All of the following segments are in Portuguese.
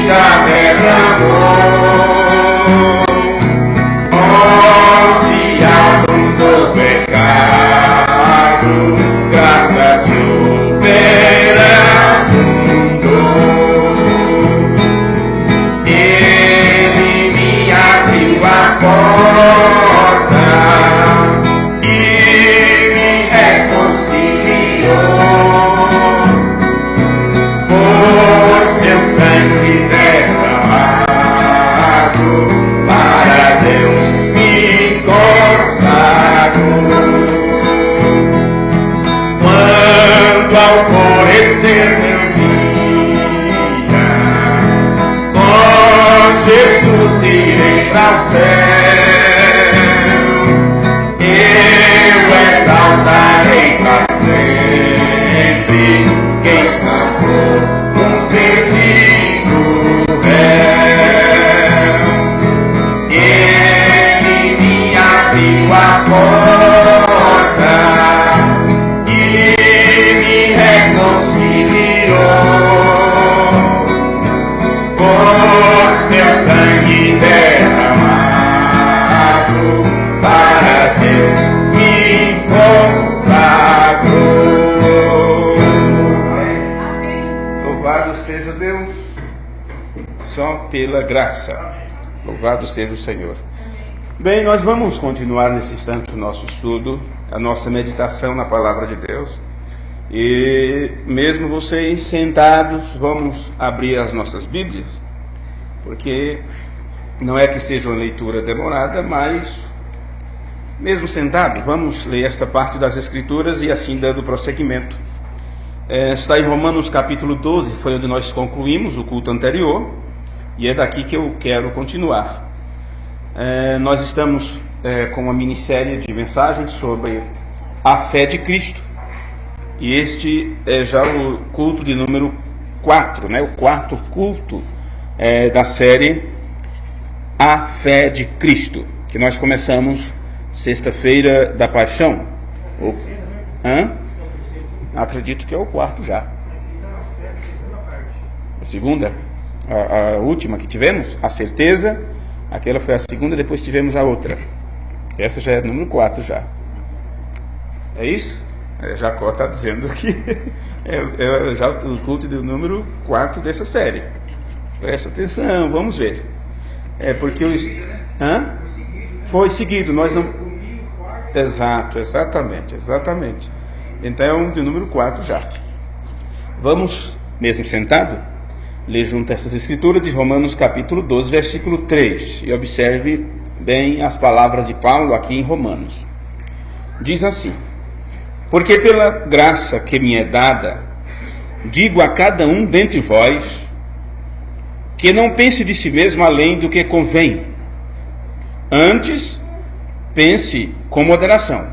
já derramou, onde abundou pecado, graça superabundou. Ele me abriu a porta e me reconciliou, por seu sangue derramado, para Deus me consagrou. Quando alvorecer meu dia, com Jesus irei para o céu, eu exaltarei para sempre quem salvou um perdido réu. Ele me abriu a porta e me reconciliou, por seu sangue derramado, para Deus me consagrou. Louvado seja Deus, só pela graça. Louvado seja o Senhor. Bem, nós vamos continuar nesse instante o nosso estudo, a nossa meditação na Palavra de Deus. E mesmo vocês sentados, vamos abrir as nossas Bíblias, porque não é que seja uma leitura demorada, mas mesmo sentado, vamos ler esta parte das Escrituras e assim dando prosseguimento. Está em Romanos capítulo 12, foi onde nós concluímos o culto anterior, e é daqui que eu quero continuar. Nós estamos com uma minissérie de mensagens sobre a fé de Cristo, e este é já o culto de número 4, o quarto culto da série A Fé de Cristo, que nós começamos sexta-feira da Paixão. Acredito que é o quarto já. A segunda, a última que tivemos, a certeza, aquela foi a segunda, depois tivemos a outra. Essa já é número 4 já. É isso? Jacó está dizendo que é já o culto do número 4 dessa série. Presta atenção, vamos ver. Porque foi seguido, nós não... Exatamente. Então é um de número 4 já. Vamos, mesmo sentado, ler junto essas escrituras de Romanos capítulo 12, versículo 3. E observe bem as palavras de Paulo aqui em Romanos. Diz assim: porque pela graça que me é dada, digo a cada um dentre vós, que não pense de si mesmo além do que convém. Antes, pense com moderação,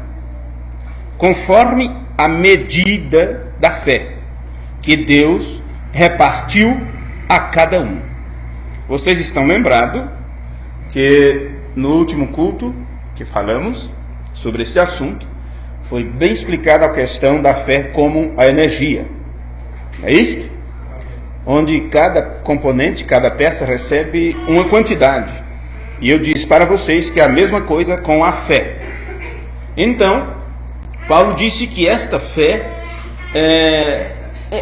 conforme a medida da fé que Deus repartiu a cada um. Vocês estão lembrados que no último culto que falamos sobre esse assunto, foi bem explicada a questão da fé como a energia. É isto? Onde cada componente, cada peça recebe uma quantidade. E eu disse para vocês que é a mesma coisa com a fé. Então, Paulo disse que esta fé,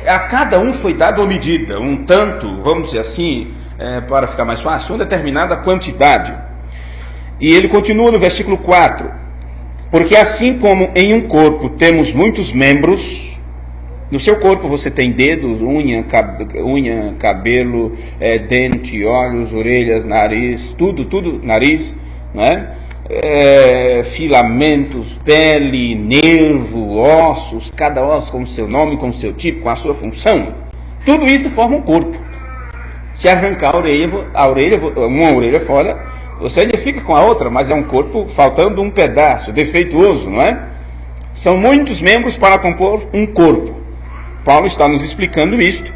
a cada um foi dada uma medida, um tanto, vamos dizer assim, para ficar mais fácil, uma determinada quantidade. E ele continua no versículo 4. Porque assim como em um corpo temos muitos membros, no seu corpo você tem dedos, unha, cabelo, dente, olhos, orelhas, nariz, tudo, nariz, né? Filamentos, pele, nervo, ossos, cada osso com o seu nome, com o seu tipo, com a sua função. Tudo isso forma um corpo. Se arrancar uma orelha fora, você ainda fica com a outra, mas é um corpo faltando um pedaço, defeituoso, não é? São muitos membros para compor um corpo. Paulo está nos explicando isto,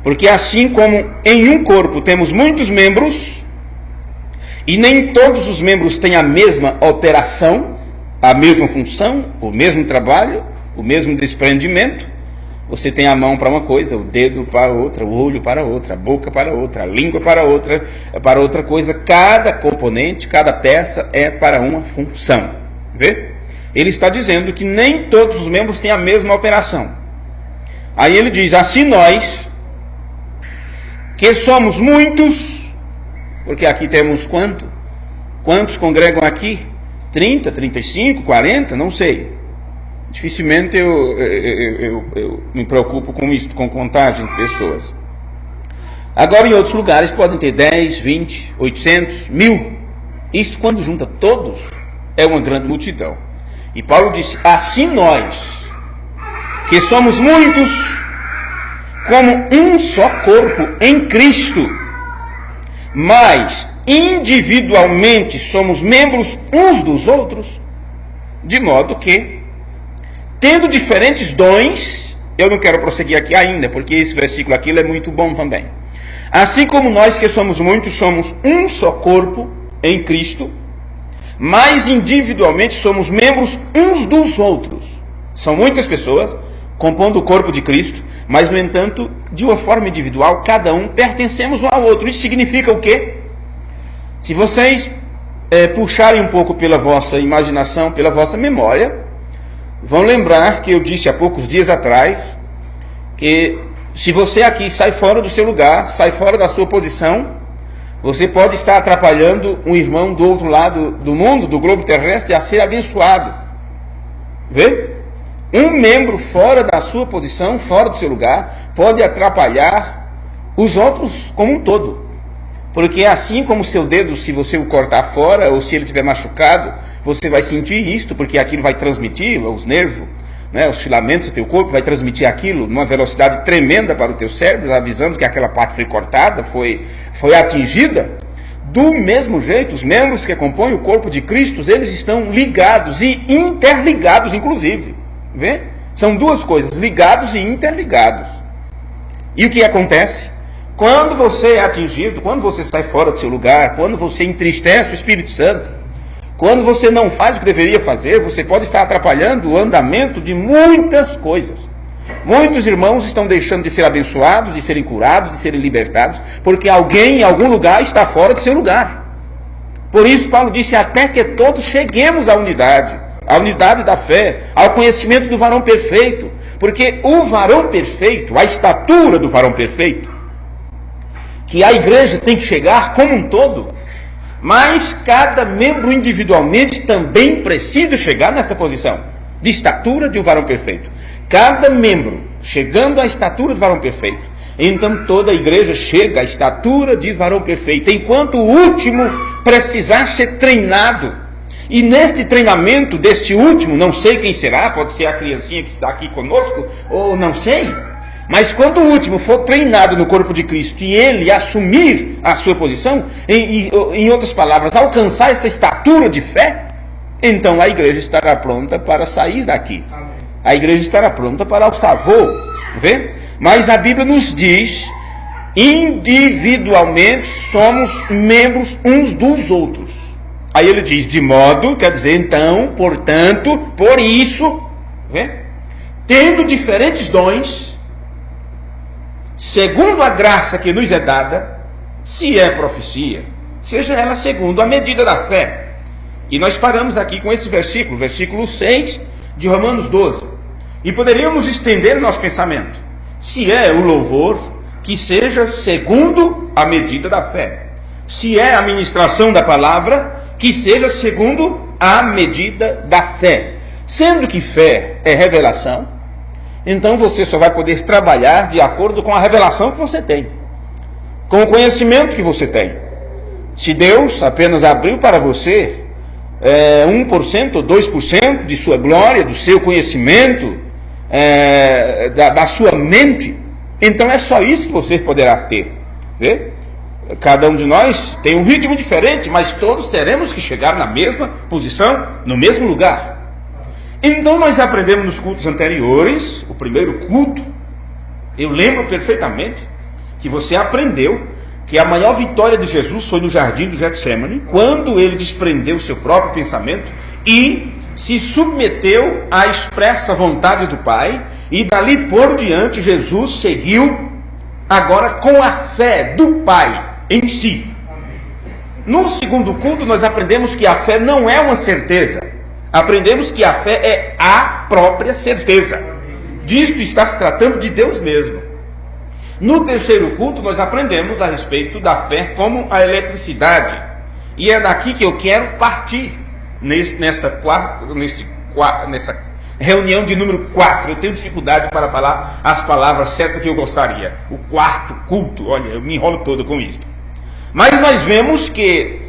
porque assim como em um corpo temos muitos membros, e nem todos os membros têm a mesma operação, a mesma função, o mesmo trabalho, o mesmo desprendimento, Você tem a mão para uma coisa, o dedo para outra, o olho para outra, a boca para outra, a língua para outra coisa. Cada componente, cada peça é para uma função. Vê? Ele está dizendo que nem todos os membros têm a mesma operação. Aí ele diz, assim nós, que somos muitos, porque aqui temos quanto? Quantos congregam aqui? 30, 35, 40, não sei. Dificilmente eu me preocupo com isso, com contagem de pessoas. Agora em outros lugares podem ter 10, 20, 800, 1000. Isso quando junta todos é uma grande multidão. E Paulo disse, assim nós, que somos muitos, como um só corpo em Cristo, mas individualmente somos membros uns dos outros, de modo que, tendo diferentes dons, eu não quero prosseguir aqui ainda, porque esse versículo aqui é muito bom também. Assim como nós que somos muitos, somos um só corpo em Cristo, mas individualmente somos membros uns dos outros. São muitas pessoas compondo o corpo de Cristo, mas no entanto, de uma forma individual, cada um pertencemos um ao outro. Isso significa o quê? Se vocês puxarem um pouco pela vossa imaginação, pela vossa memória, vão lembrar que eu disse há poucos dias atrás que se você aqui sai fora do seu lugar, sai fora da sua posição, você pode estar atrapalhando um irmão do outro lado do mundo, do globo terrestre, a ser abençoado. Vê? Um membro fora da sua posição, fora do seu lugar, pode atrapalhar os outros como um todo. Porque assim como o seu dedo, se você o cortar fora, ou se ele estiver machucado, você vai sentir isto, porque aquilo vai transmitir, os nervos, né, os filamentos do teu corpo, vai transmitir aquilo numa velocidade tremenda para o teu cérebro, avisando que aquela parte foi cortada, foi atingida. Do mesmo jeito, os membros que compõem o corpo de Cristo, eles estão ligados e interligados, inclusive. Vê? São duas coisas, ligados e interligados. E o que acontece? Quando você é atingido, quando você sai fora do seu lugar, quando você entristece o Espírito Santo, quando você não faz o que deveria fazer, você pode estar atrapalhando o andamento de muitas coisas. Muitos irmãos estão deixando de ser abençoados, de serem curados, de serem libertados, porque alguém em algum lugar está fora do seu lugar. Por isso Paulo disse, até que todos cheguemos à unidade da fé, ao conhecimento do varão perfeito, porque o varão perfeito, a estatura do varão perfeito, que a igreja tem que chegar como um todo, mas cada membro individualmente também precisa chegar nesta posição de estatura de um varão perfeito. Cada membro chegando à estatura do varão perfeito, então toda a igreja chega à estatura de varão perfeito, enquanto o último precisar ser treinado. E neste treinamento deste último, não sei quem será, pode ser a criancinha que está aqui conosco, ou não sei, mas quando o último for treinado no corpo de Cristo e ele assumir a sua posição, em outras palavras, alcançar essa estatura de fé, então a igreja estará pronta para sair daqui. A igreja estará pronta para alçar voo. Vê? Mas a Bíblia nos diz, individualmente somos membros uns dos outros. Aí ele diz, de modo, quer dizer, então, portanto, por isso, vê? Tendo diferentes dons, segundo a graça que nos é dada, se é profecia, seja ela segundo a medida da fé. E nós paramos aqui com esse versículo, versículo 6 de Romanos 12. E poderíamos estender o nosso pensamento. Se é o louvor, que seja segundo a medida da fé. Se é a ministração da palavra, que seja segundo a medida da fé. Sendo que fé é revelação, então você só vai poder trabalhar de acordo com a revelação que você tem, com o conhecimento que você tem. Se Deus apenas abriu para você 1% ou 2% de sua glória, do seu conhecimento, da sua mente, então é só isso que você poderá ter. Vê? Cada um de nós tem um ritmo diferente, mas todos teremos que chegar na mesma posição, no mesmo lugar. Então nós aprendemos nos cultos anteriores, o primeiro culto, eu lembro perfeitamente que você aprendeu que a maior vitória de Jesus foi no jardim do Getsemane, quando ele desprendeu o seu próprio pensamento e se submeteu à expressa vontade do Pai, e dali por diante Jesus seguiu agora com a fé do Pai em si. No segundo culto nós aprendemos que a fé não é uma certeza. Aprendemos que a fé é a própria certeza. Disto está se tratando de Deus mesmo. No terceiro culto nós aprendemos a respeito da fé como a eletricidade. E é daqui que eu quero partir nessa reunião de número 4. Eu tenho dificuldade para falar as palavras certas que eu gostaria. O quarto culto. Olha, eu me enrolo todo com isso. Mas nós vemos que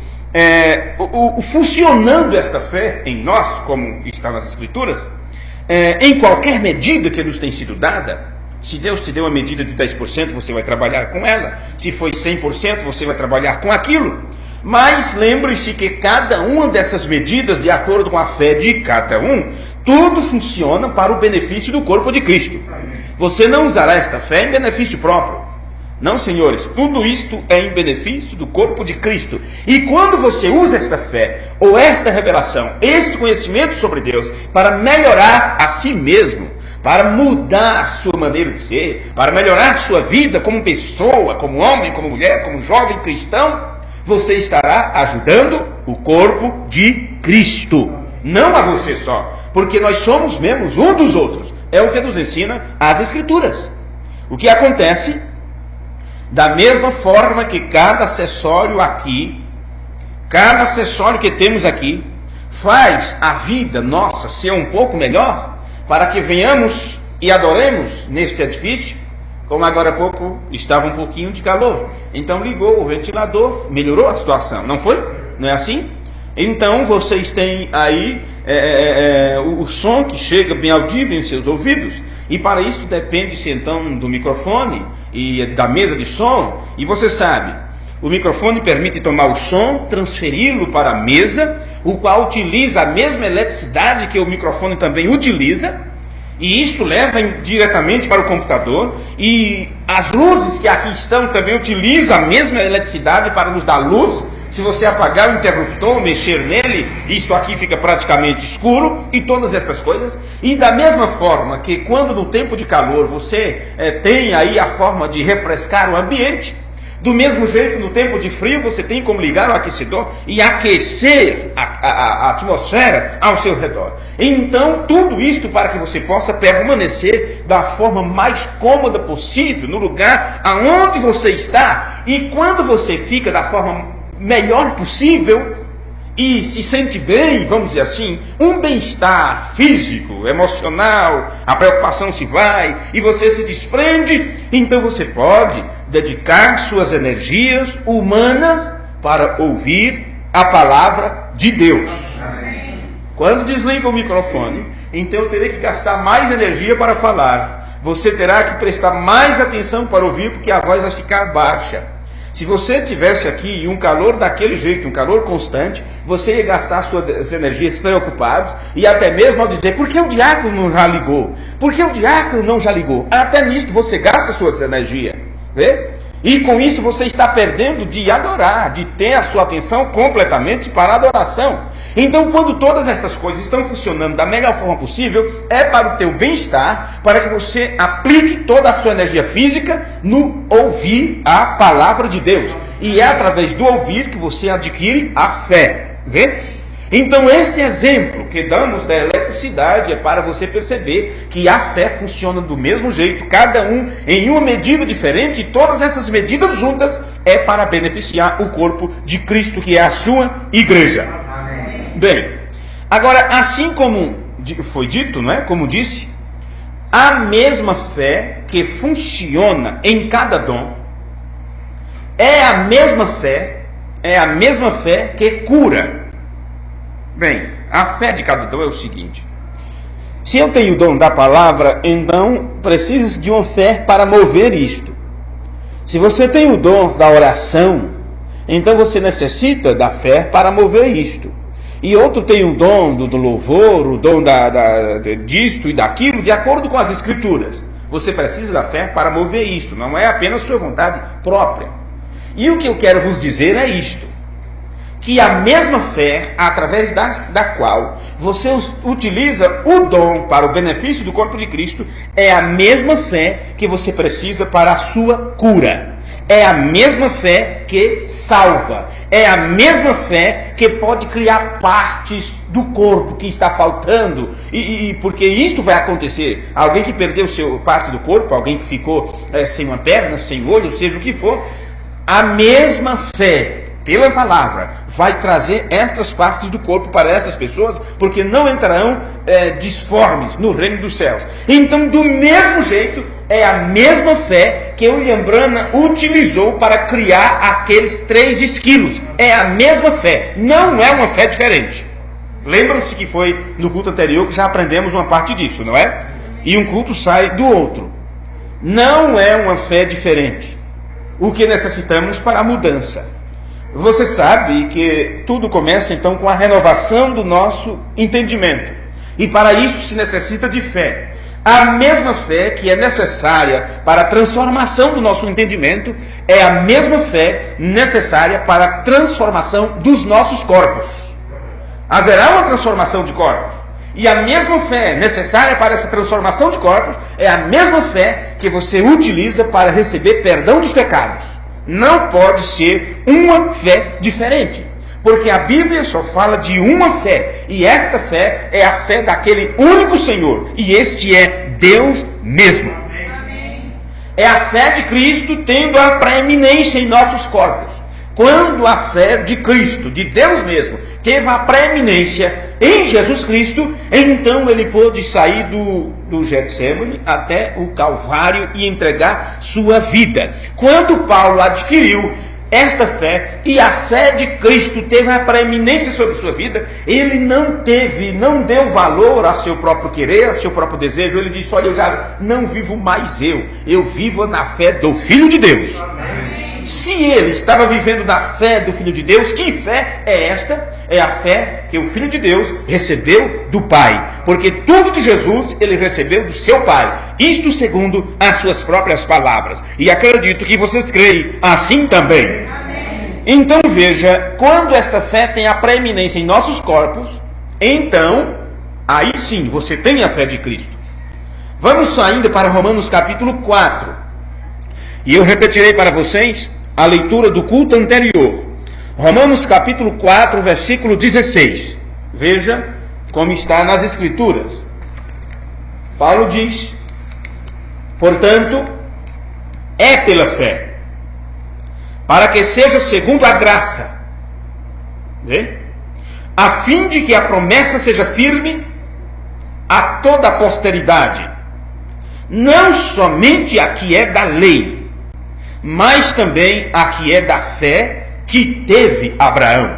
funcionando esta fé em nós, como está nas Escrituras, em qualquer medida que nos tem sido dada. Se Deus te deu uma medida de 10%, você vai trabalhar com ela. Se foi 100%, você vai trabalhar com aquilo. Mas lembre-se que cada uma dessas medidas, de acordo com a fé de cada um, tudo funciona para o benefício do corpo de Cristo. Você não usará esta fé em benefício próprio. Não, senhores, tudo isto é em benefício do corpo de Cristo. E quando você usa esta fé, ou esta revelação, este conhecimento sobre Deus, para melhorar a si mesmo, para mudar sua maneira de ser, para melhorar sua vida como pessoa, como homem, como mulher, como jovem cristão, você estará ajudando o corpo de Cristo. Não a você só, porque nós somos membros um dos outros. É o que nos ensina as Escrituras. O que acontece, da mesma forma que cada acessório aqui, cada acessório que temos aqui, faz a vida nossa ser um pouco melhor, para que venhamos e adoremos neste edifício. Como agora há pouco estava um pouquinho de calor, então ligou o ventilador, melhorou a situação, não foi? Não é assim? Então vocês têm aí o som que chega bem audível em seus ouvidos, e para isso depende-se então do microfone e da mesa de som. E você sabe, o microfone permite tomar o som, transferi-lo para a mesa, o qual utiliza a mesma eletricidade que o microfone também utiliza, e isto leva diretamente para o computador, e as luzes que aqui estão também utilizam a mesma eletricidade para nos dar luz. Se você apagar o interruptor, mexer nele, isto aqui fica praticamente escuro, e todas estas coisas. E da mesma forma que quando no tempo de calor você tem aí a forma de refrescar o ambiente, do mesmo jeito no tempo de frio você tem como ligar o aquecedor e aquecer a atmosfera ao seu redor. Então tudo isto para que você possa permanecer da forma mais cômoda possível no lugar aonde você está. E quando você fica da forma melhor possível e se sente bem, vamos dizer assim, um bem-estar físico, emocional, a preocupação se vai e você se desprende, então você pode dedicar suas energias humanas para ouvir a palavra de Deus. Quando desliga o microfone, então eu terei que gastar mais energia para falar. Você terá que prestar mais atenção para ouvir, porque a voz vai ficar baixa. Se você tivesse aqui um calor daquele jeito, um calor constante, você ia gastar suas energias preocupados, e até mesmo ao dizer, por que o diácono não já ligou? Por que o diácono não já ligou? Até nisto você gasta suas energias. Vê? E com isto você está perdendo de adorar, de ter a sua atenção completamente para a adoração. Então, quando todas estas coisas estão funcionando da melhor forma possível, é para o teu bem-estar, para que você aplique toda a sua energia física no ouvir a palavra de Deus. E é através do ouvir que você adquire a fé. Vê? Então, esse exemplo que damos da eletricidade é para você perceber que a fé funciona do mesmo jeito, cada um em uma medida diferente, e todas essas medidas juntas é para beneficiar o corpo de Cristo, que é a sua igreja. Bem, agora, assim como foi dito, não é? Como disse, a mesma fé que funciona em cada dom é a mesma fé que cura. Bem, a fé de cada dom é o seguinte: se eu tenho o dom da palavra, então precisa de uma fé para mover isto. Se você tem o dom da oração, então você necessita da fé para mover isto. E outro tem o dom do louvor, o dom disto e daquilo, de acordo com as Escrituras. Você precisa da fé para mover isto, não é apenas sua vontade própria. E o que eu quero vos dizer é isto: que a mesma fé, através da qual você utiliza o dom para o benefício do corpo de Cristo, é a mesma fé que você precisa para a sua cura. É a mesma fé que salva. É a mesma fé que pode criar partes do corpo que está faltando. Porque isto vai acontecer. Alguém que perdeu parte do corpo, alguém que ficou sem uma perna, sem olho, seja o que for, a mesma fé, pela palavra, vai trazer estas partes do corpo para estas pessoas, porque não entrarão disformes no reino dos céus. Então, do mesmo jeito, é a mesma fé que William Branham utilizou para criar aqueles 3 esquilos. É a mesma fé, não é uma fé diferente. Lembram-se que foi no culto anterior que já aprendemos uma parte disso, não é? E um culto sai do outro. Não é uma fé diferente. O que necessitamos para a mudança. Você sabe que tudo começa então com a renovação do nosso entendimento. E para isso se necessita de fé. A mesma fé que é necessária para a transformação do nosso entendimento é a mesma fé necessária para a transformação dos nossos corpos. Haverá uma transformação de corpos. E a mesma fé necessária para essa transformação de corpos é a mesma fé que você utiliza para receber perdão dos pecados. Não pode ser uma fé diferente, porque a Bíblia só fala de uma fé, e esta fé é a fé daquele único Senhor, e este é Deus mesmo. É a fé de Cristo tendo a preeminência em nossos corpos. Quando a fé de Cristo, de Deus mesmo, teve a preeminência em Jesus Cristo, então ele pôde sair do Getsemane até o Calvário e entregar sua vida. Quando Paulo adquiriu esta fé, e a fé de Cristo teve a preeminência sobre sua vida, ele não deu valor a seu próprio querer, a seu próprio desejo. Ele disse: olha, eu já não vivo mais eu vivo na fé do Filho de Deus. Amém. Se ele estava vivendo da fé do Filho de Deus, que fé é esta? É a fé que o Filho de Deus recebeu do Pai. Porque tudo de Jesus ele recebeu do seu Pai. Isto segundo as suas próprias palavras. E acredito que vocês creem assim também. Amém. Então veja, quando esta fé tem a preeminência em nossos corpos, então, aí sim, você tem a fé de Cristo. Vamos ainda para Romanos capítulo 4. E eu repetirei para vocês a leitura do culto anterior. Romanos capítulo 4, versículo 16. Veja como está nas Escrituras. Paulo diz: portanto, é pela fé, para que seja segundo a graça, a fim de que a promessa seja firme a toda a posteridade, não somente a que é da lei, mas também a que é da fé que teve Abraão,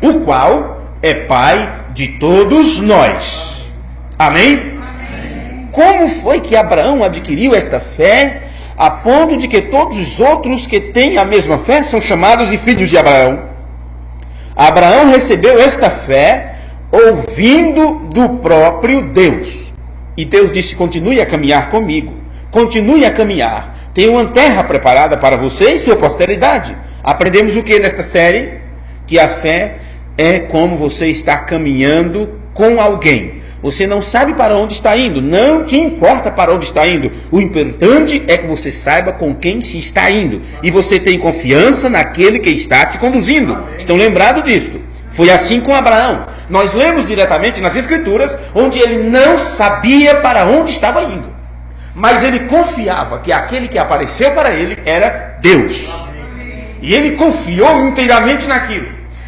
o qual é pai de todos nós. Amém? Amém. Como foi que Abraão adquiriu esta fé, a ponto de que todos os outros que têm a mesma fé são chamados de filhos de Abraão? Abraão recebeu esta fé ouvindo do próprio Deus. E Deus disse: continue a caminhar comigo, continue a caminhar. Tem uma terra preparada para você e sua posteridade. Aprendemos o que nesta série? Que a fé é como você está caminhando com alguém. Você não sabe para onde está indo, não te importa para onde está indo. O importante é que você saiba com quem se está indo. E você tem confiança naquele que está te conduzindo. Estão lembrados disto? Foi assim com Abraão. Nós lemos diretamente nas Escrituras, onde ele não sabia para onde estava indo. Mas ele confiava que aquele que apareceu para ele era Deus. E ele confiou inteiramente naquilo.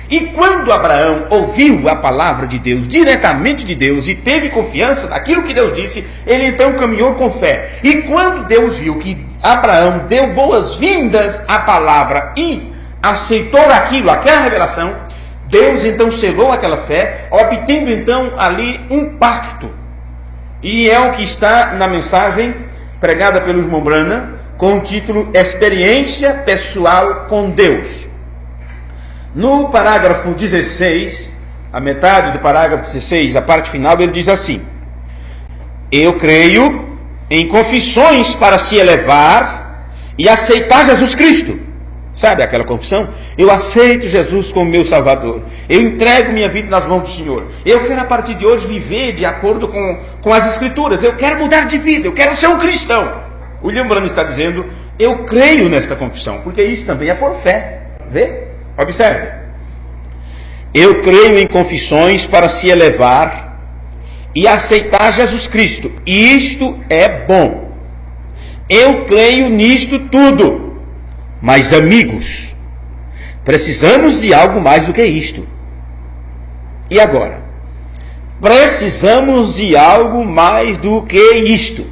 E quando Abraão ouviu a palavra de Deus, diretamente de Deus, e teve confiança naquilo que Deus disse, ele então caminhou com fé. E quando Deus viu que Abraão deu boas-vindas à palavra e aceitou aquela revelação, Deus então selou aquela fé, obtendo então ali um pacto. E é o que está na mensagem pregada pelo irmão Branham, com o título Experiência Pessoal com Deus. No parágrafo 16, a metade do parágrafo 16, a parte final, ele diz assim: eu creio em confissões para se elevar e aceitar Jesus Cristo, Sabe aquela confissão? Eu aceito Jesus como meu Salvador. Eu entrego minha vida nas mãos do Senhor. Eu quero a partir de hoje viver de acordo com as Escrituras. Eu quero mudar de vida. Eu quero ser um cristão. William Branham está dizendo, eu creio nesta confissão. Porque isso também é por fé. Vê? Observe. Eu creio em confissões para se elevar e aceitar Jesus Cristo. E isto é bom. Eu creio nisto tudo. Mas, amigos, precisamos de algo mais do que isto. E agora? Precisamos de algo mais do que isto.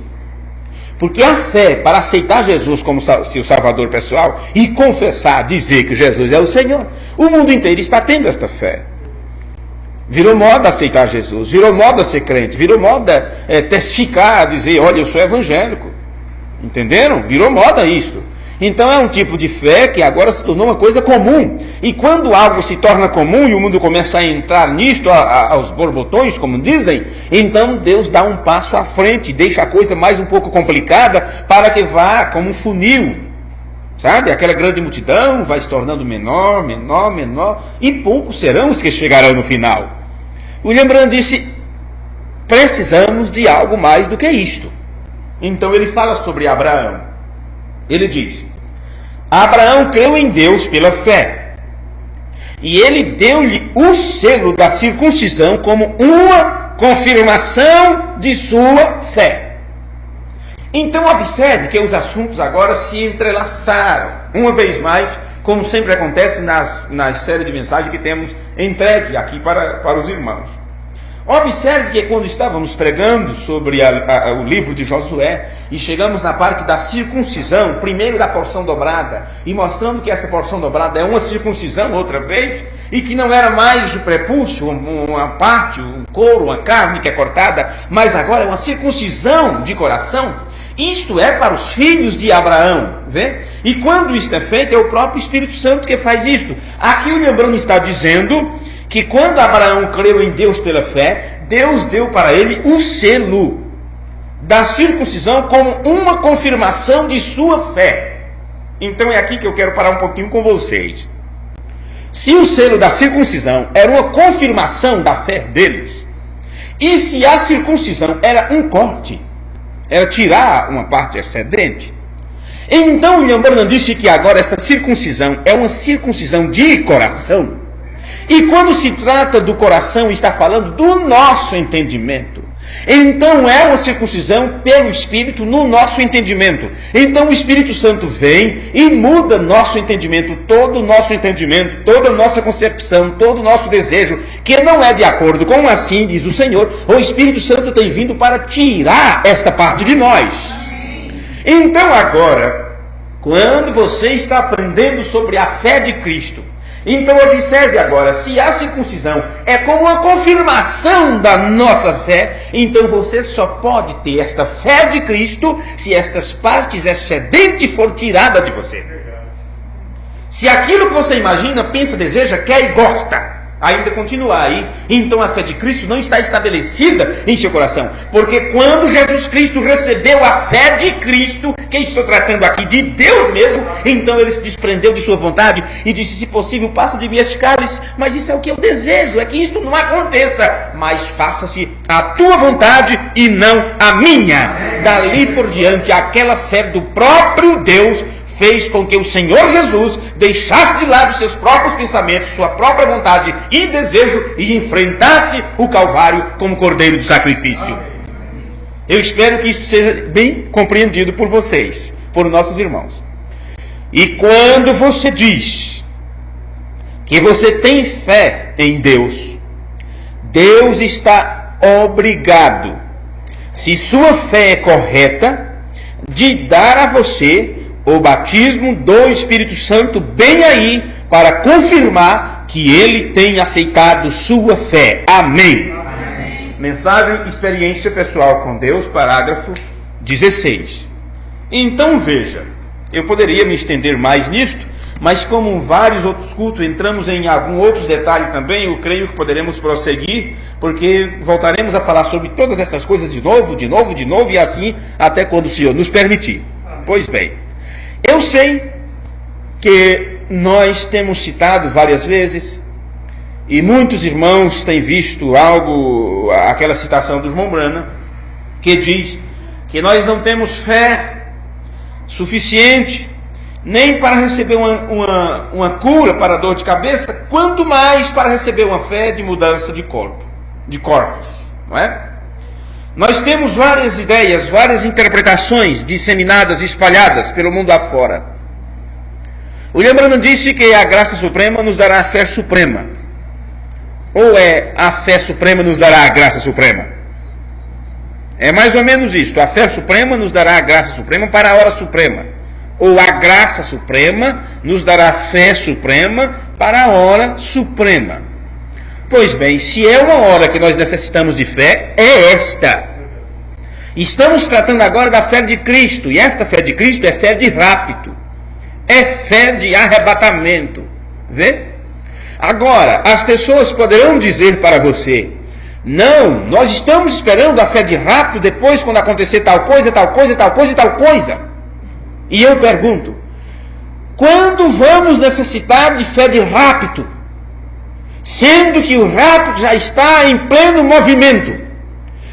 Porque a fé para aceitar Jesus como seu Salvador pessoal e confessar, dizer que Jesus é o Senhor, o mundo inteiro está tendo esta fé. Virou moda aceitar Jesus, virou moda ser crente, virou moda testificar, dizer, olha, eu sou evangélico. Entenderam? Virou moda isto. Então é um tipo de fé que agora se tornou uma coisa comum. E quando algo se torna comum e o mundo começa a entrar nisto, aos borbotões, como dizem, então Deus dá um passo à frente, deixa a coisa mais um pouco complicada para que vá como um funil. Sabe? Aquela grande multidão vai se tornando menor, menor, menor, e poucos serão os que chegarão no final. William Branham disse, precisamos de algo mais do que isto. Então ele fala sobre Abraão. Ele diz, Abraão creu em Deus pela fé, e ele deu-lhe o selo da circuncisão como uma confirmação de sua fé. Então observe que os assuntos agora se entrelaçaram, uma vez mais, como sempre acontece nas séries de mensagens que temos entregue aqui para os irmãos. Observe que quando estávamos pregando sobre o livro de Josué, e chegamos na parte da circuncisão, primeiro da porção dobrada, e mostrando que essa porção dobrada é uma circuncisão outra vez, e que não era mais o prepúcio, uma parte, um couro, uma carne que é cortada, mas agora é uma circuncisão de coração. Isto é para os filhos de Abraão, vê? E quando isto é feito, é o próprio Espírito Santo que faz isto. Aqui o William Branham está dizendo que quando Abraão creu em Deus pela fé, Deus deu para ele o selo da circuncisão como uma confirmação de sua fé. Então é aqui que eu quero parar um pouquinho com vocês. Se o selo da circuncisão era uma confirmação da fé deles, e se a circuncisão era um corte, era tirar uma parte excedente, então William Branham disse que agora esta circuncisão é uma circuncisão de coração. E quando se trata do coração, está falando do nosso entendimento. Então é uma circuncisão pelo Espírito no nosso entendimento. Então o Espírito Santo vem e muda nosso entendimento, todo o nosso entendimento, toda a nossa concepção, todo o nosso desejo, que não é de acordo com assim, diz o Senhor. O Espírito Santo tem vindo para tirar esta parte de nós. Então agora, quando você está aprendendo sobre a fé de Cristo, então observe agora, se a circuncisão é como uma confirmação da nossa fé, então você só pode ter esta fé de Cristo se estas partes excedentes for tirada de você. Se aquilo que você imagina, pensa, deseja, quer e gosta, ainda continuar aí, então a fé de Cristo não está estabelecida em seu coração. Porque quando Jesus Cristo recebeu a fé de Cristo, quem estou tratando aqui de Deus mesmo, então ele se desprendeu de sua vontade e disse, se possível, passa de mim este cálice, mas isso é o que eu desejo, é que isto não aconteça, mas faça-se a tua vontade e não a minha. Dali por diante, aquela fé do próprio Deus fez com que o Senhor Jesus deixasse de lado seus próprios pensamentos, sua própria vontade e desejo e enfrentasse o Calvário como cordeiro do sacrifício. Eu espero que isso seja bem compreendido por vocês, por nossos irmãos. E quando você diz que você tem fé em Deus, Deus está obrigado, se sua fé é correta, de dar a você o batismo do Espírito Santo bem aí, para confirmar que ele tem aceitado sua fé. Amém. Amém. Mensagem Experiência Pessoal com Deus, parágrafo 16. Então veja, eu poderia me estender mais nisto, mas como em vários outros cultos entramos em alguns outros detalhes também, eu creio que poderemos prosseguir, porque voltaremos a falar sobre todas essas coisas de novo, e assim até quando o Senhor nos permitir. Pois bem, eu sei que nós temos citado várias vezes, e muitos irmãos têm visto aquela citação do irmão Branham, que diz que nós não temos fé suficiente nem para receber uma cura para a dor de cabeça, quanto mais para receber uma fé de mudança de corpos, não é? Nós temos várias ideias, várias interpretações disseminadas e espalhadas pelo mundo afora. O William Branham disse que a graça suprema nos dará a fé suprema. Ou é a fé suprema nos dará a graça suprema? É mais ou menos isto. A fé suprema nos dará a graça suprema para a hora suprema. Ou a graça suprema nos dará a fé suprema para a hora suprema. Pois bem, se é uma hora que nós necessitamos de fé, é esta. Estamos tratando agora da fé de Cristo. E esta fé de Cristo é fé de rapto. É fé de arrebatamento. Vê? Agora, as pessoas poderão dizer para você: não, nós estamos esperando a fé de rapto depois quando acontecer tal coisa, tal coisa, tal coisa e tal coisa. E eu pergunto, quando vamos necessitar de fé de rapto? Sendo que o rapto já está em pleno movimento.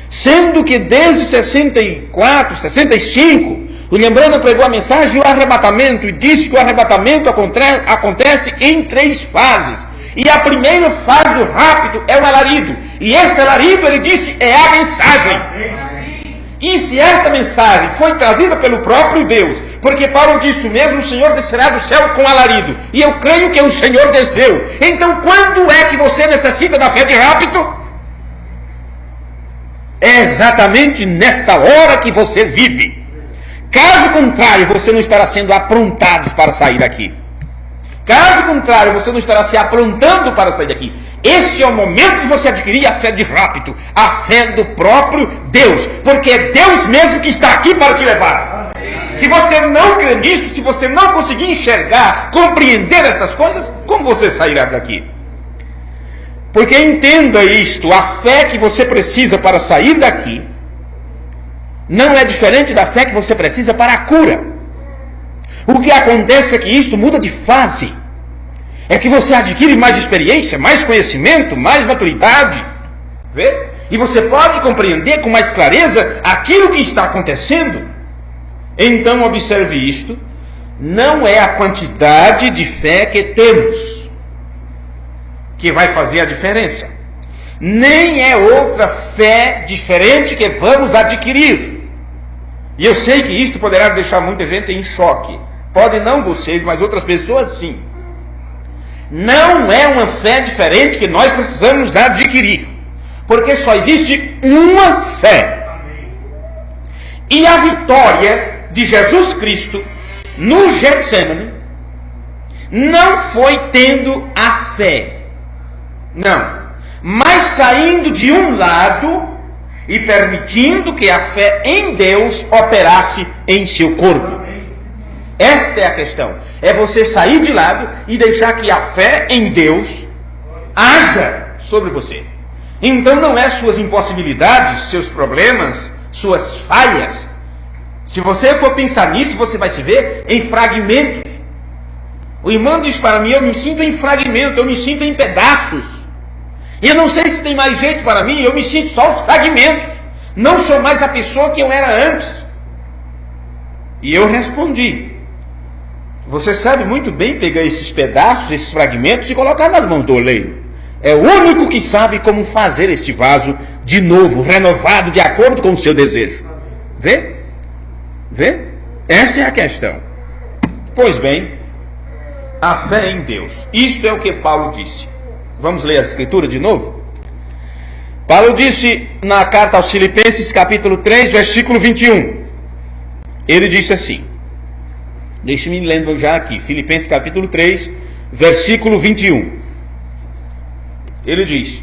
Sendo que desde 64, 65, o William Branham pregou a mensagem do arrebatamento e disse que o arrebatamento acontece em 3 fases. E a primeira fase do rapto é o alarido. E esse alarido, ele disse, é a mensagem. E se essa mensagem foi trazida pelo próprio Deus, porque Paulo disse, o mesmo Senhor descerá do céu com alarido, e eu creio que o Senhor desceu. Então quando é que você necessita da fé de rapto? É exatamente nesta hora que você vive. Caso contrário, você não estará sendo aprontado para sair daqui. Caso contrário, você não estará se aprontando para sair daqui. Este é o momento de você adquirir a fé de rapto, a fé do próprio Deus, porque é Deus mesmo que está aqui para te levar. Se você não crê nisso, se você não conseguir enxergar, compreender estas coisas, como você sairá daqui? Porque entenda isto, a fé que você precisa para sair daqui não é diferente da fé que você precisa para a cura. O que acontece é que isto muda de fase. É que você adquire mais experiência, mais conhecimento, mais maturidade. Vê? E você pode compreender com mais clareza aquilo que está acontecendo. Então observe isto. Não é a quantidade de fé que temos que vai fazer a diferença. Nem é outra fé diferente que vamos adquirir. E eu sei que isto poderá deixar muita gente em choque. Pode não vocês, mas outras pessoas sim. Não é uma fé diferente que nós precisamos adquirir. Porque só existe uma fé. E a vitória de Jesus Cristo no Getsemane não foi tendo a fé. Não. Mas saindo de um lado e permitindo que a fé em Deus operasse em seu corpo. Esta é a questão. É você sair de lado e deixar que a fé em Deus haja sobre você. Então não é suas impossibilidades, seus problemas, suas falhas. Se você for pensar nisso, você vai se ver em fragmentos. O irmão diz para mim, eu me sinto em fragmento, eu me sinto em pedaços. E eu não sei se tem mais jeito para mim, eu me sinto só os fragmentos. Não sou mais a pessoa que eu era antes. E eu respondi, você sabe muito bem pegar esses pedaços, esses fragmentos e colocar nas mãos do oleiro. É o único que sabe como fazer este vaso de novo, renovado, de acordo com o seu desejo. Vê? Vê? Essa é a questão. Pois bem, a fé em Deus. Isto é o que Paulo disse. Vamos ler a escritura de novo? Paulo disse na carta aos Filipenses, capítulo 3, versículo 21. Ele disse assim, deixe-me lendo já aqui, Filipenses capítulo 3, versículo 21. Ele diz,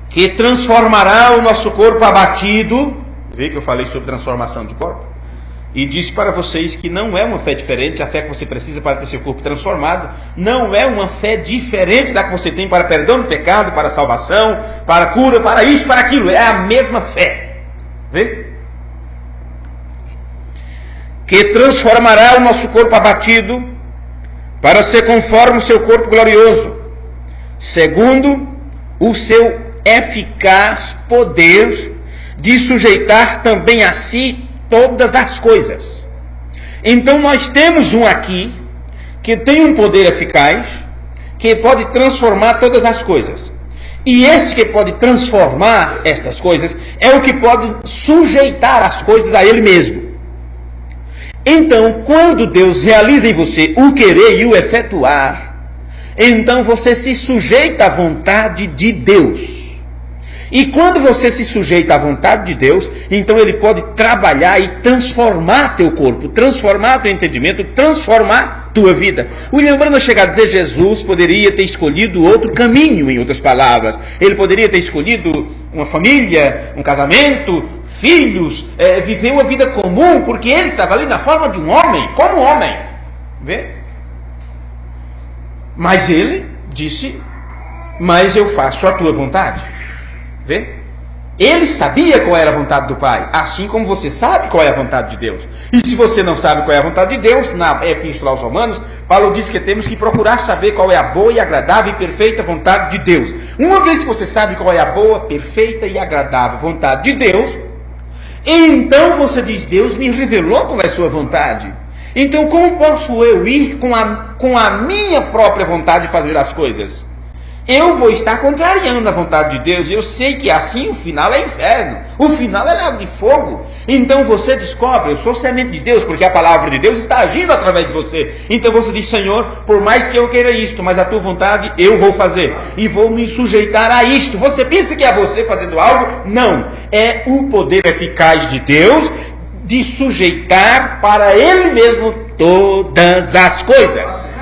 que transformará o nosso corpo abatido, vê que eu falei sobre transformação de corpo, e disse para vocês que não é uma fé diferente, a fé que você precisa para ter seu corpo transformado, não é uma fé diferente da que você tem para perdão do pecado, para salvação, para cura, para isso, para aquilo, é a mesma fé. Vê? Que transformará o nosso corpo abatido para ser conforme o seu corpo glorioso, segundo o seu eficaz poder de sujeitar também a si todas as coisas. Então nós temos um aqui que tem um poder eficaz, que pode transformar todas as coisas. E esse que pode transformar estas coisas é o que pode sujeitar as coisas a ele mesmo. Então, quando Deus realiza em você o querer e o efetuar, então você se sujeita à vontade de Deus. E quando você se sujeita à vontade de Deus, então Ele pode trabalhar e transformar teu corpo, transformar teu entendimento, transformar tua vida. William Branham chega a dizer: Jesus poderia ter escolhido outro caminho, em outras palavras. Ele poderia ter escolhido uma família, um casamento, filhos, viver uma vida comum, porque ele estava ali na forma de um homem, como homem. Vê? Mas ele disse: mas eu faço a tua vontade. Vê? Ele sabia qual era a vontade do Pai, assim como você sabe qual é a vontade de Deus. E se você não sabe qual é a vontade de Deus, na Epístola aos Romanos, Paulo diz que temos que procurar saber qual é a boa e agradável e perfeita vontade de Deus. Uma vez que você sabe qual é a boa, perfeita e agradável vontade de Deus, então você diz: Deus me revelou qual é a sua vontade. Então como posso eu ir com a minha própria vontade de fazer as coisas? Eu vou estar contrariando a vontade de Deus. Eu sei que assim o final é inferno. O final é lago de fogo. Então você descobre: eu sou semente de Deus, porque a palavra de Deus está agindo através de você. Então você diz: Senhor, por mais que eu queira isto, mas a tua vontade eu vou fazer. E vou me sujeitar a isto. Você pensa que é você fazendo algo? Não. É o poder eficaz de Deus de sujeitar para Ele mesmo todas as coisas.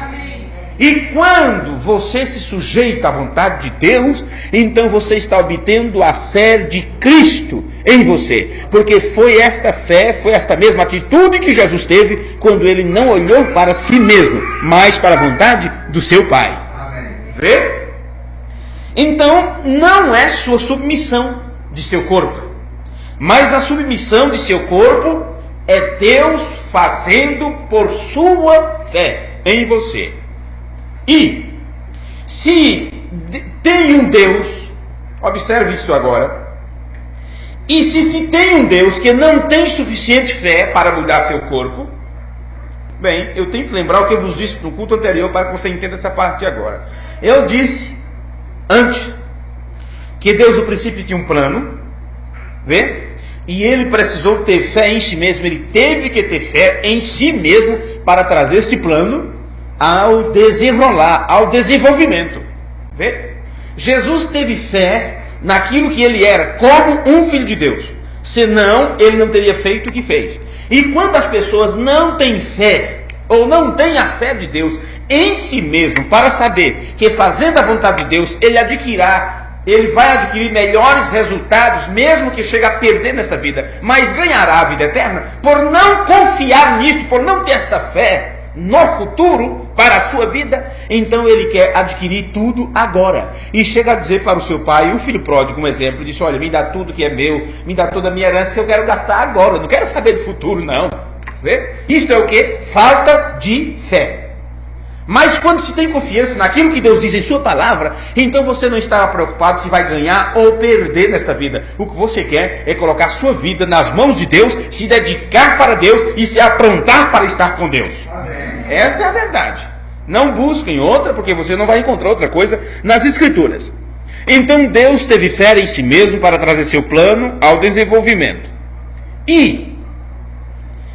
E quando você se sujeita à vontade de Deus, então você está obtendo a fé de Cristo em você. Porque foi esta fé, foi esta mesma atitude que Jesus teve quando ele não olhou para si mesmo, mas para a vontade do seu Pai. Amém. Vê? Então, não é sua submissão de seu corpo, mas a submissão de seu corpo é Deus fazendo por sua fé em você. E se tem um Deus, observe isso agora, e se tem um Deus que não tem suficiente fé para mudar seu corpo, bem, eu tenho que lembrar o que eu vos disse no culto anterior para que você entenda essa parte agora. Eu disse antes que Deus no princípio tinha um plano, vê? E ele precisou ter fé em si mesmo, ele teve que ter fé em si mesmo para trazer este plano ao desenrolar, ao desenvolvimento. Vê? Jesus teve fé naquilo que ele era, como um filho de Deus. Senão, ele não teria feito o que fez. E quando as pessoas não têm fé, ou não têm a fé de Deus em si mesmo, para saber que fazendo a vontade de Deus, ele vai adquirir melhores resultados, mesmo que chegue a perder nesta vida, mas ganhará a vida eterna, por não confiar nisto, por não ter esta fé no futuro para a sua vida, então ele quer adquirir tudo agora. E chega a dizer para o seu pai, o filho pródigo, um exemplo, disse: olha, me dá tudo que é meu, me dá toda a minha herança, eu quero gastar agora, eu não quero saber do futuro, não. Vê? Isto é o que? Falta de fé. Mas quando se tem confiança naquilo que Deus diz em sua palavra, então você não está preocupado se vai ganhar ou perder nesta vida. O que você quer é colocar sua vida nas mãos de Deus, se dedicar para Deus e se aprontar para estar com Deus. Amém. Esta é a verdade. Não busquem outra, porque você não vai encontrar outra coisa nas Escrituras. Então Deus teve fé em si mesmo para trazer seu plano ao desenvolvimento. E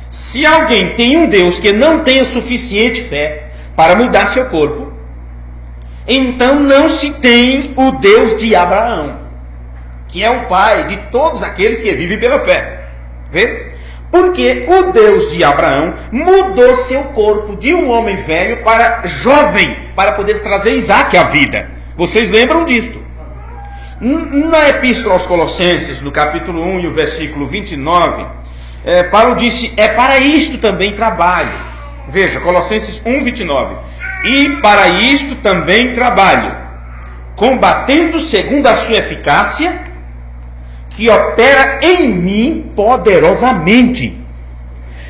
se alguém tem um Deus que não tenha suficiente fé para mudar seu corpo, então não se tem o Deus de Abraão, que é o pai de todos aqueles que vivem pela fé. Vê? Porque o Deus de Abraão mudou seu corpo de um homem velho para jovem, para poder trazer Isaac à vida. Vocês lembram disto? Na Epístola aos Colossenses, no capítulo 1 e o versículo 29, Paulo disse: é para isto também trabalho. Veja, Colossenses 1, 29. E para isto também trabalho, combatendo segundo a sua eficácia, que opera em mim poderosamente.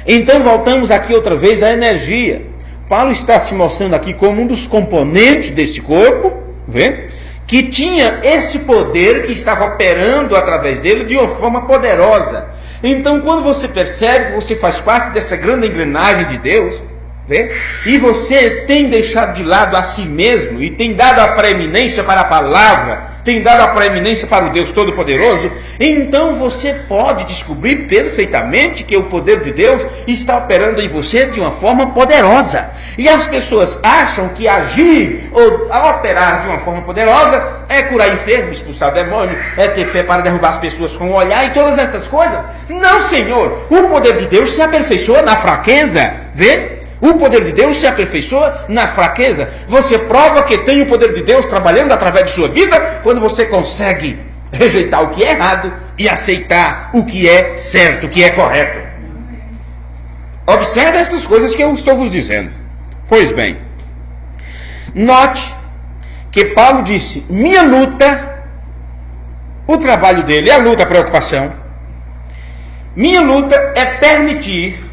Então voltamos aqui outra vez à energia. Paulo está se mostrando aqui como um dos componentes deste corpo, vê? Que tinha esse poder que estava operando através dele de uma forma poderosa. Então, quando você percebe que você faz parte dessa grande engrenagem de Deus, vê? E você tem deixado de lado a si mesmo e tem dado a preeminência para a palavra, tem dado a preeminência para o Deus Todo-Poderoso, então você pode descobrir perfeitamente que o poder de Deus está operando em você de uma forma poderosa. E as pessoas acham que agir ou operar de uma forma poderosa é curar enfermos, expulsar demônio, é ter fé para derrubar as pessoas com o olhar e todas essas coisas. Não, Senhor, o poder de Deus se aperfeiçoa na fraqueza, vê? O poder de Deus se aperfeiçoa na fraqueza. Você prova que tem o poder de Deus trabalhando através de sua vida quando você consegue rejeitar o que é errado e aceitar o que é certo, o que é correto. Observe estas coisas que eu estou vos dizendo. Pois bem, note que Paulo disse: minha luta, o trabalho dele, a luta, a preocupação, minha luta é permitir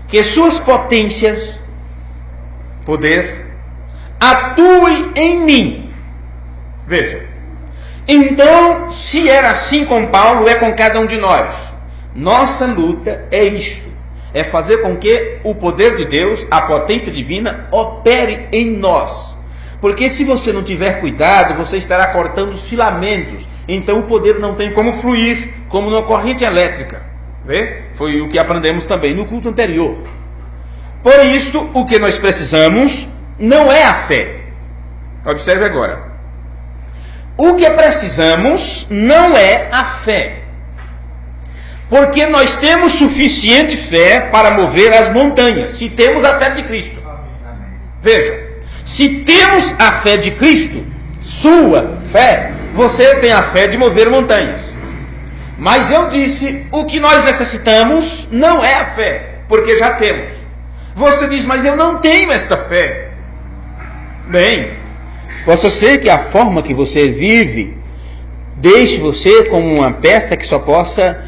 que suas potências, poder, atuem em mim. Veja. Então, se era assim com Paulo, é com cada um de nós. Nossa luta é isto. É fazer com que o poder de Deus, a potência divina, opere em nós. Porque se você não tiver cuidado, você estará cortando os filamentos. Então o poder não tem como fluir, como numa corrente elétrica. Vê? Foi o que aprendemos também no culto anterior. Por isso, o que nós precisamos não é a fé. Observe agora. O que precisamos não é a fé. Porque nós temos suficiente fé para mover as montanhas, se temos a fé de Cristo. Veja, se temos a fé de Cristo, sua fé, você tem a fé de mover montanhas. Mas eu disse, o que nós necessitamos não é a fé, porque já temos. Você diz, mas eu não tenho esta fé. Bem, possa ser que a forma que você vive deixe você como uma peça que só possa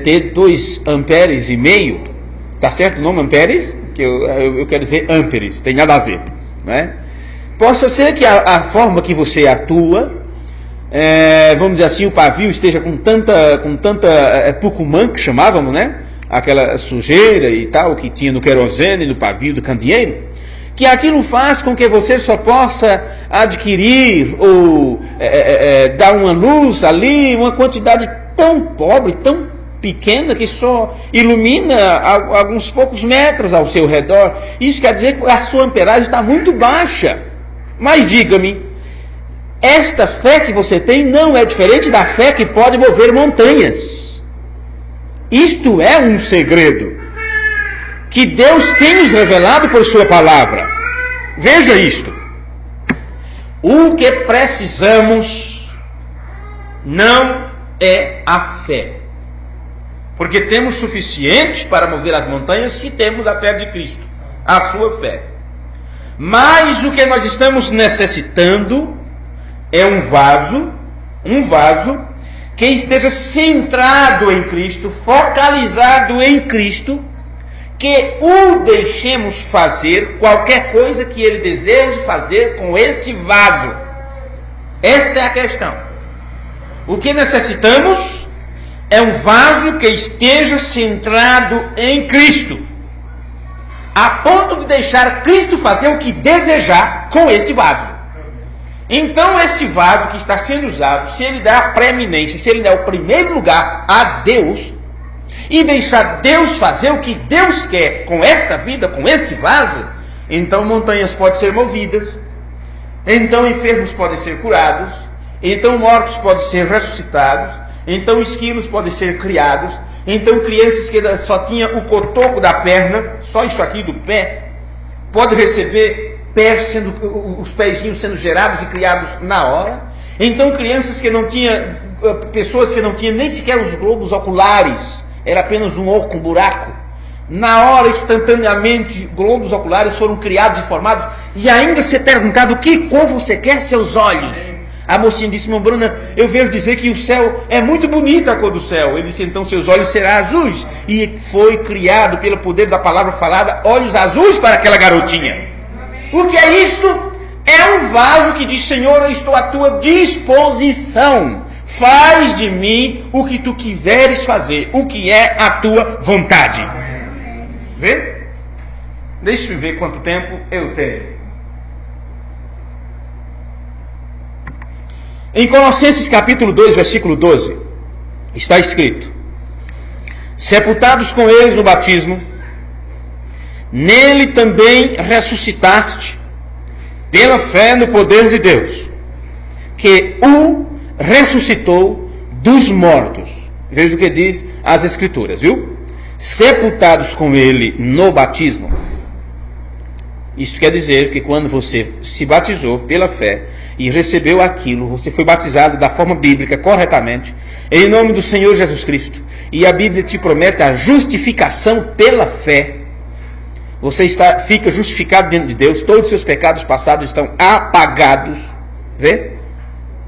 ter 2,5 amperes. Tá certo o nome amperes? Que eu quero dizer amperes, tem nada a ver, né? Possa ser que a forma que você atua, vamos dizer assim, o pavio esteja com tanta pucumã, que chamávamos, né? Aquela sujeira e tal que tinha no querosene, no pavio do candeeiro, que aquilo faz com que você só possa adquirir ou dar uma luz ali, uma quantidade tão pobre, tão pequena, que só ilumina alguns poucos metros ao seu redor. Isso quer dizer que a sua amperagem está muito baixa. Mas diga-me, esta fé que você tem não é diferente da fé que pode mover montanhas. Isto é um segredo que Deus tem nos revelado por sua palavra. Veja isto. O que precisamos não é a fé. Porque temos suficiente para mover as montanhas se temos a fé de Cristo, a sua fé. Mas o que nós estamos necessitando é um vaso que esteja centrado em Cristo, focalizado em Cristo, que o deixemos fazer qualquer coisa que ele deseje fazer com este vaso. Esta é a questão. O que necessitamos é um vaso que esteja centrado em Cristo, a ponto de deixar Cristo fazer o que desejar com este vaso. Então este vaso que está sendo usado, se ele der a preeminência, se ele der o primeiro lugar a Deus, e deixar Deus fazer o que Deus quer com esta vida, com este vaso, então montanhas podem ser movidas, então enfermos podem ser curados, então mortos podem ser ressuscitados, então esquilos podem ser criados, então crianças que só tinham o cotoco da perna, só isso aqui do pé, podem receber os pezinhos sendo gerados e criados na hora. Então crianças que não tinham, pessoas que não tinham nem sequer os globos oculares, era apenas um oco, um buraco, na hora, instantaneamente, globos oculares foram criados e formados, e ainda se perguntado: que cor você quer seus olhos? A mocinha disse: irmã Bruna, eu vejo dizer que o céu é muito bonita a cor do céu. Ele disse: então seus olhos serão azuis. E foi criado pelo poder da palavra falada olhos azuis para aquela garotinha. O que é isto? É um vaso que diz: Senhor, eu estou à tua disposição. Faz de mim o que tu quiseres fazer, o que é a tua vontade. Vê? Deixa eu ver quanto tempo eu tenho. Em Colossenses capítulo 2, versículo 12, está escrito: sepultados com eles no batismo, nele também ressuscitaste, pela fé no poder de Deus, que o ressuscitou dos mortos. Veja o que diz as Escrituras, viu? Sepultados com ele no batismo. Isso quer dizer que quando você se batizou pela fé e recebeu aquilo, você foi batizado da forma bíblica, corretamente, em nome do Senhor Jesus Cristo, e a Bíblia te promete a justificação pela fé. Você fica justificado diante de Deus, todos os seus pecados passados estão apagados, vê?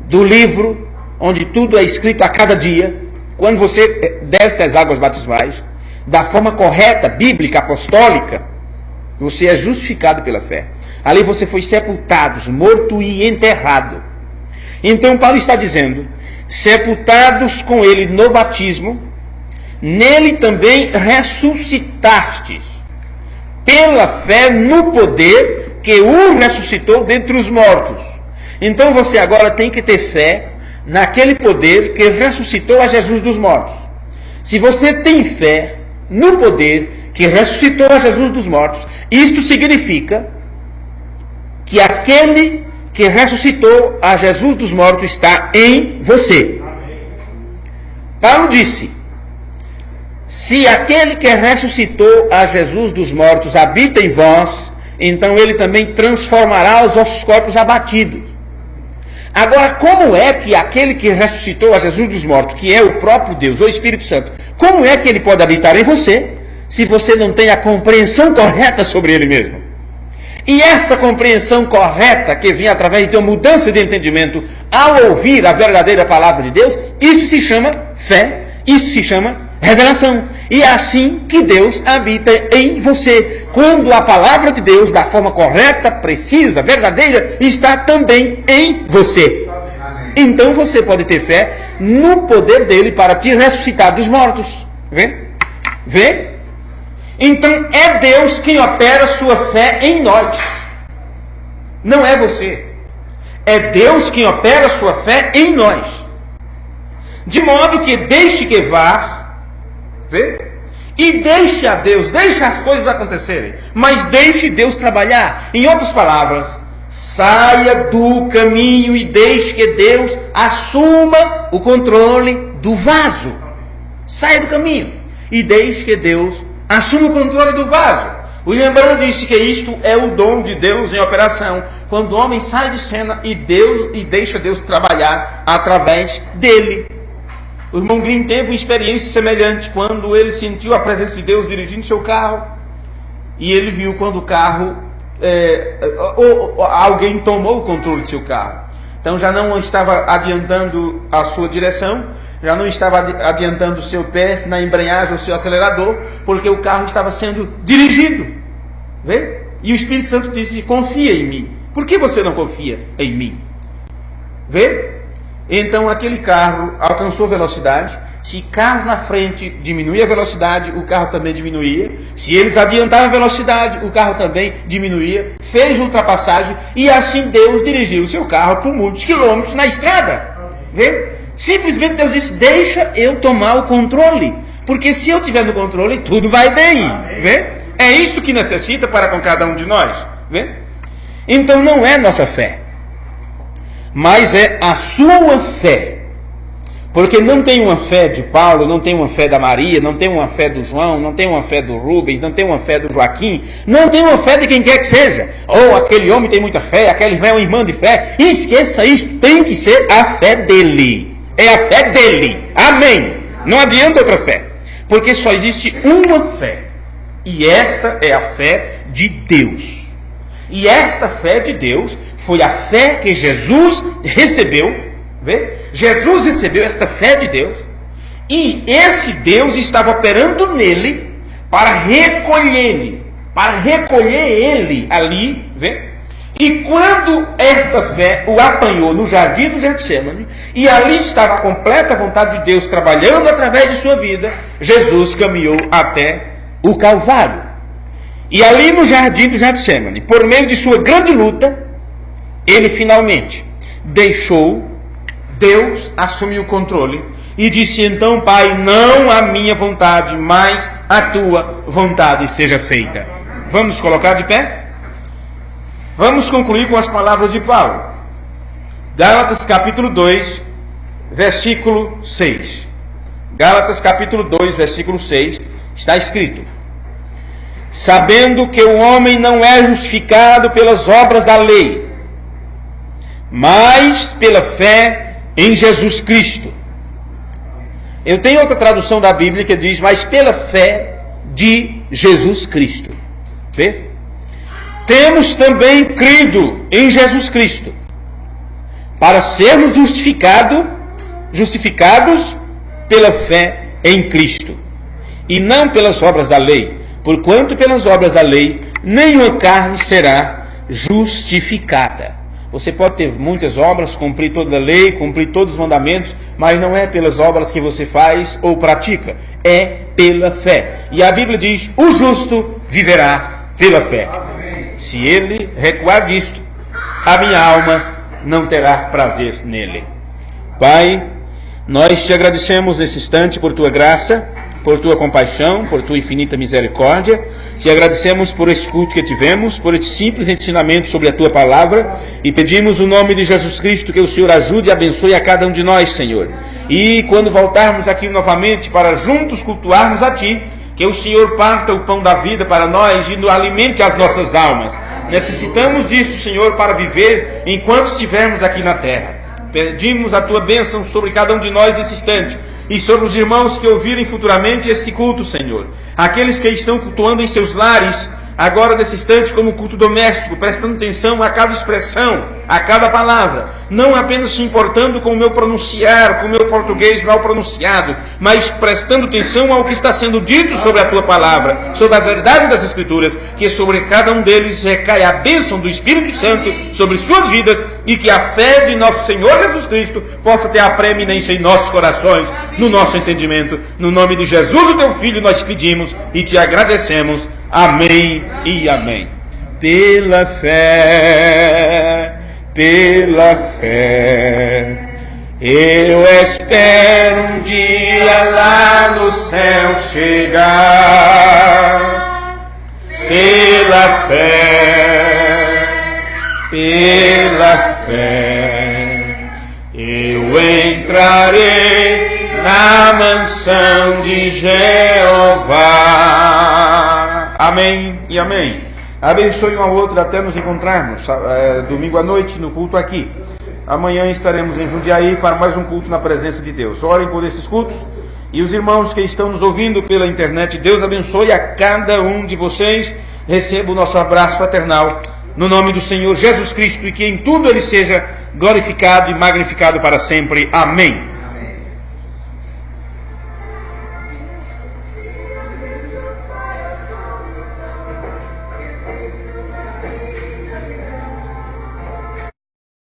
Do livro, onde tudo é escrito a cada dia. Quando você desce as águas batismais, da forma correta, bíblica, apostólica, você é justificado pela fé. Ali você foi sepultado, morto e enterrado. Então Paulo está dizendo: sepultados com ele no batismo, nele também ressuscitastes, pela fé no poder que o ressuscitou dentre os mortos. Então você agora tem que ter fé naquele poder que ressuscitou a Jesus dos mortos. Se você tem fé no poder que ressuscitou a Jesus dos mortos, isto significa que aquele que ressuscitou a Jesus dos mortos está em você. Paulo disse: se aquele que ressuscitou a Jesus dos mortos habita em vós, então ele também transformará os vossos corpos abatidos. Agora, como é que aquele que ressuscitou a Jesus dos mortos, que é o próprio Deus, o Espírito Santo, como é que ele pode habitar em você, se você não tem a compreensão correta sobre ele mesmo? E esta compreensão correta, que vem através de uma mudança de entendimento ao ouvir a verdadeira palavra de Deus, isso se chama fé, isso se chama revelação. E é assim que Deus habita em você. Quando a palavra de Deus, da forma correta, precisa, verdadeira, está também em você. Então você pode ter fé no poder dele para te ressuscitar dos mortos. Vê? Vê? Então é Deus quem opera sua fé em nós. Não é você. É Deus quem opera sua fé em nós. De modo que deixe que vá, vê? E deixe a Deus, deixe as coisas acontecerem, mas deixe Deus trabalhar. Em outras palavras, saia do caminho e deixe que Deus assuma o controle do vaso. Saia do caminho e deixe que Deus assuma o controle do vaso. William Branham disse que isto é o dom de Deus em operação, quando o homem sai de cena e deixa Deus trabalhar através dele. O irmão Green teve uma experiência semelhante quando ele sentiu a presença de Deus dirigindo seu carro, e ele viu quando o carro, alguém tomou o controle de seu carro. Então já não estava adiantando a sua direção, já não estava adiantando o seu pé na embreagem ou seu acelerador, porque o carro estava sendo dirigido. Vê? E o Espírito Santo disse: confia em mim. Por que você não confia em mim? Vê? Então aquele carro alcançou velocidade. Se carro na frente diminuía a velocidade, o carro também diminuía. Se eles adiantavam a velocidade, o carro também diminuía. Fez ultrapassagem e assim Deus dirigiu o seu carro por muitos quilômetros na estrada. Vê? Simplesmente Deus disse: deixa eu tomar o controle, porque se eu tiver no controle, tudo vai bem. Vê? É isso que necessita para com cada um de nós. Vê? Então não é nossa fé, mas é a sua fé. Porque não tem uma fé de Paulo, não tem uma fé da Maria, não tem uma fé do João, não tem uma fé do Rubens, não tem uma fé do Joaquim, não tem uma fé de quem quer que seja. Ou aquele homem tem muita fé, aquela irmã é uma irmã de fé. Esqueça isso, tem que ser a fé dele. É a fé dele. Amém. Não adianta outra fé. Porque só existe uma fé. E esta é a fé de Deus. E esta fé de Deus foi a fé que Jesus recebeu. Vê? Jesus recebeu esta fé de Deus. E esse Deus estava operando nele para recolher ele ali, vê? E quando esta fé o apanhou no jardim do Getsemane, e ali estava a completa vontade de Deus trabalhando através de sua vida, Jesus caminhou até o Calvário. E ali no jardim do Getsemane, por meio de sua grande luta, ele finalmente deixou Deus assumir o controle e disse: então, Pai, não a minha vontade, mas a tua vontade seja feita. Vamos colocar de pé? Vamos concluir com as palavras de Paulo. Gálatas capítulo 2, versículo 6. Gálatas capítulo 2, versículo 6, está escrito: sabendo que o homem não é justificado pelas obras da lei, mas pela fé em Jesus Cristo. Eu tenho outra tradução da Bíblia que diz: mas pela fé de Jesus Cristo. Vê? Temos também crido em Jesus Cristo, para sermos justificados pela fé em Cristo, e não pelas obras da lei, porquanto pelas obras da lei nenhuma carne será justificada. Você pode ter muitas obras, cumprir toda a lei, cumprir todos os mandamentos, mas não é pelas obras que você faz ou pratica, é pela fé. E a Bíblia diz: o justo viverá pela fé. Se ele recuar disto, a minha alma não terá prazer nele. Pai, nós te agradecemos nesse instante por tua graça, por tua compaixão, por tua infinita misericórdia. Te agradecemos por este culto que tivemos, por este simples ensinamento sobre a tua palavra, e pedimos o nome de Jesus Cristo que o Senhor ajude e abençoe a cada um de nós, Senhor. E quando voltarmos aqui novamente para juntos cultuarmos a ti, que o Senhor parta o pão da vida para nós e alimente as nossas almas. Necessitamos disso, Senhor, para viver enquanto estivermos aqui na terra. Pedimos a tua bênção sobre cada um de nós nesse instante, e sobre os irmãos que ouvirem futuramente este culto, Senhor. Aqueles que estão cultuando em seus lares, agora nesse instante, como culto doméstico, prestando atenção a cada expressão, a cada palavra, não apenas se importando com o meu pronunciar, com o meu português mal pronunciado, mas prestando atenção ao que está sendo dito sobre a tua palavra, sobre a verdade das Escrituras, que sobre cada um deles recai a bênção do Espírito Santo sobre suas vidas, e que a fé de nosso Senhor Jesus Cristo possa ter a preeminência em nossos corações, no nosso entendimento. No nome de Jesus, o teu Filho, nós pedimos e te agradecemos. Amém e amém. Pela fé, eu espero um dia lá no céu chegar. Pela fé, eu entrarei na mansão de Jeová. Amém e amém. Abençoe um ao outro até nos encontrarmos domingo à noite no culto aqui. Amanhã estaremos em Jundiaí para mais um culto na presença de Deus. Orem por esses cultos. E os irmãos que estão nos ouvindo pela internet, Deus abençoe a cada um de vocês. Receba o nosso abraço fraternal no nome do Senhor Jesus Cristo, e que em tudo Ele seja glorificado e magnificado para sempre. Amém.